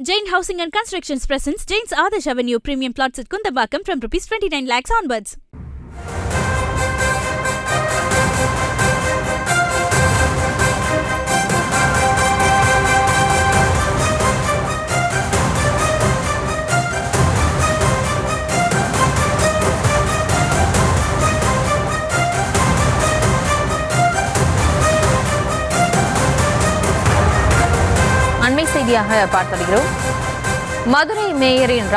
Jain Housing and Constructions presents Jain's Adarsh Avenue Premium Plots at Kundambakam from Rs 29 lakhs onwards. அண்மை செய்தியாக பார்த்திருக்கிறோம். மதுரை மேயரின்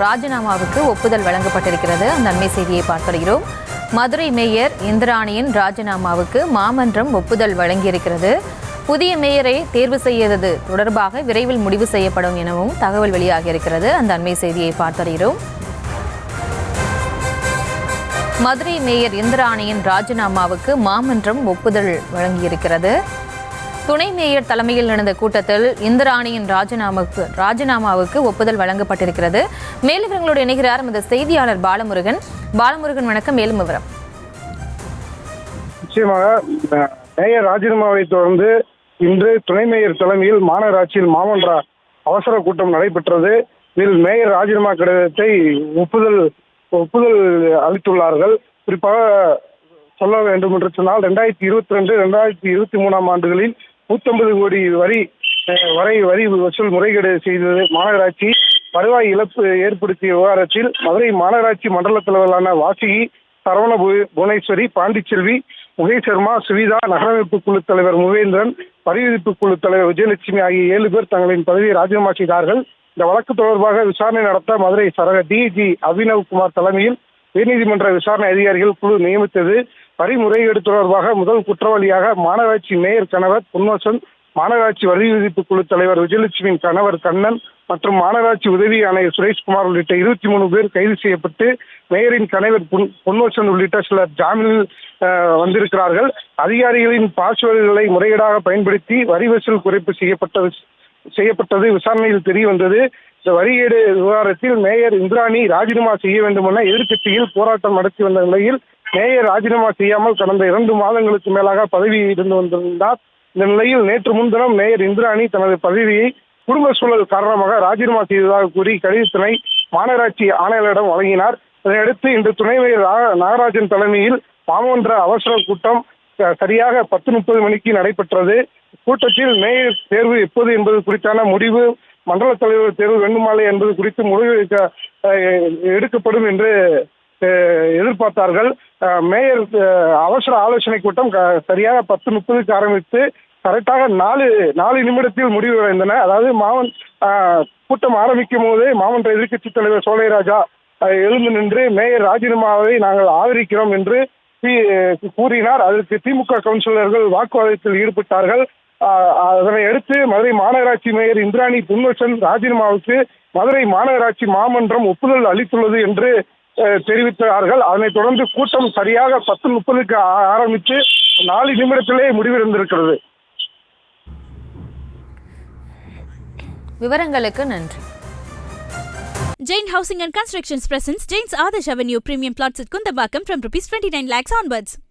ராஜினாமாவுக்கு ஒப்புதல் வழங்கப்பட்டிருக்கிறது. அந்த அண்மை செய்தியை பார்த்திருக்கிறோம். மதுரை மேயர் இந்திராணியின் ராஜினாமாவுக்கு மாமன்றம் ஒப்புதல் வழங்கியிருக்கிறது. புதிய மேயரை தேர்வு செய்தது தொடர்பாக விரைவில் முடிவு செய்யப்படும் எனவும் தகவல் வெளியாகியிருக்கிறது. அந்த அண்மை செய்தியை பார்த்திருக்கிறோம். மதுரை மேயர் இந்திராணியின் ராஜினாமாவுக்கு மாமன்றம் ஒப்புதல் வழங்கியிருக்கிறது. துணை மேயர் தலைமையில் நடந்த கூட்டத்தில் இந்திராணியின் ராஜினாமாவுக்கு ஒப்புதல் வழங்கப்பட்டிருக்கிறது. மேலும் இவர்களோடு இணைகிறார் இந்த செய்தியாளர் பாலமுருகன். வணக்கம். மேலும் விவரம். நிச்சயமாக மேயர் ராஜினாமாவை தொடர்ந்து இன்று துணை மேயர் தலைமையில் மாநகராட்சியில் மாமன்ற அவசர கூட்டம் நடைபெற்றது. இதில் மேயர் ராஜினாமா கடிதத்தை ஒப்புதல் அளித்துள்ளார்கள். குறிப்பாக சொல்ல வேண்டும் என்று சொன்னால் 2022, 2023 ஆண்டுகளில் 150 கோடி வரி வசூல் முறைகேடு செய்தது மாநகராட்சி. வருவாய் இழப்பு ஏற்படுத்திய விவகாரத்தில் மதுரை மாநகராட்சி மண்டல தலைவர்களான வாசுகி, சரவண புவனேஸ்வரி, பாண்டிச்செல்வி, முகேஷ் சர்மா, சுவிதா, நகரமைப்பு குழு தலைவர் முவேந்திரன், வரி விதிப்பு குழு தலைவர் விஜயலட்சுமி ஆகிய 7 பேர் தங்களின் பதவியை ராஜினாமா செய்தார்கள். இந்த வழக்கு தொடர்பாக விசாரணை நடத்த மதுரை சரக டிஜி அபினவ் குமார் தலைமையில் உயர்நீதிமன்ற விசாரணை அதிகாரிகள் குழு நியமித்தது. வரி முறைகேடு தொடர்பாக முதல் குற்றவாளியாக மாநகராட்சி மேயர் கணவர் பொன்வசன், மாநகராட்சி வரி விதிப்பு குழு தலைவர் விஜயலட்சுமியின் கணவர் கண்ணன் மற்றும் மாநகராட்சி உதவி ஆணையர் சுரேஷ்குமார் உள்ளிட்ட 23 பேர் கைது செய்யப்பட்டு மேயரின் கணவர் பொன்வசன் உள்ளிட்ட சிலர் ஜாமீனில் வந்திருக்கிறார்கள். அதிகாரிகளின் பாஸ்வேர்டுகளை முறைகேடாக பயன்படுத்தி வரி வசூல் குறைப்பு செய்யப்பட்டது விசாரணையில் தெரிய வந்தது. இந்த வரிகேடு விவகாரத்தில் மேயர் இந்திராணி ராஜினாமா செய்ய வேண்டும் என எதிர்க்கட்சியில் போராட்டம் நடத்தி வந்த நிலையில் மேயர் ராஜினாமா செய்யாமல் கடந்த 2 மாதங்களுக்கு மேலாக பதவியில் இருந்து வந்திருந்தார். இந்த நிலையில் நேற்று முன்தினம் மேயர் இந்திராணி தனது பதவியை குடும்ப சூழல் காரணமாக ராஜினாமா செய்ததாக கூறி கடிதத்தினை மாநகராட்சி ஆணையாளரிடம் வழங்கினார். இதனையடுத்து இன்று துணை மேயர் நாகராஜன் தலைமையில் மாமன்ற அவசர கூட்டம் சரியாக 10:30 மணிக்கு நடைபெற்றது. கூட்டத்தில் மேயர் தேர்வு எப்போது என்பது குறித்தான முடிவு, மண்டல தலைவர் தேர்வு வேண்டுமாலை என்பது குறித்து முடிவு எடுக்கப்படும் என்று எதிர்பார்த்தார்கள். மேயர் அவசர ஆலோசனை கூட்டம் சரியாக 10:30க்கு ஆரம்பித்து கரெக்டாக 4 நிமிடத்தில் முடிவடைந்தன. அதாவது கூட்டம் ஆரம்பிக்கும் போதே மாமன்ற எதிர்க்கட்சி தலைவர் சோலைராஜா எழுந்து நின்று மேயர் ராஜினாமாவை நாங்கள் ஆதரிக்கிறோம் என்று கூறினார். அதற்கு திமுக கவுன்சிலர்கள் வாக்குவாதத்தில் ஈடுபட்டார்கள். அதனை அடுத்து மதுரை மாநகராட்சி மேயர் இந்திராணி பொன்வசன் ராஜினாமாவுக்கு மதுரை மாநகராட்சி மாமன்றம் ஒப்புதல் அளித்துள்ளது என்று தெரிவித்தார்கள். அதனைத் தொடர்ந்து கூட்டம் சரியாக 10:30க்கு ஆரம்பித்து 4 நிமிடத்திலே முடிவடைந்திருக்கிறது. விவரங்களுக்கு நன்றி. Jain Housing and Constructions presents Jain's Adarsh Avenue Premium Plots at Kundambakam from Rs 29 lakhs onwards.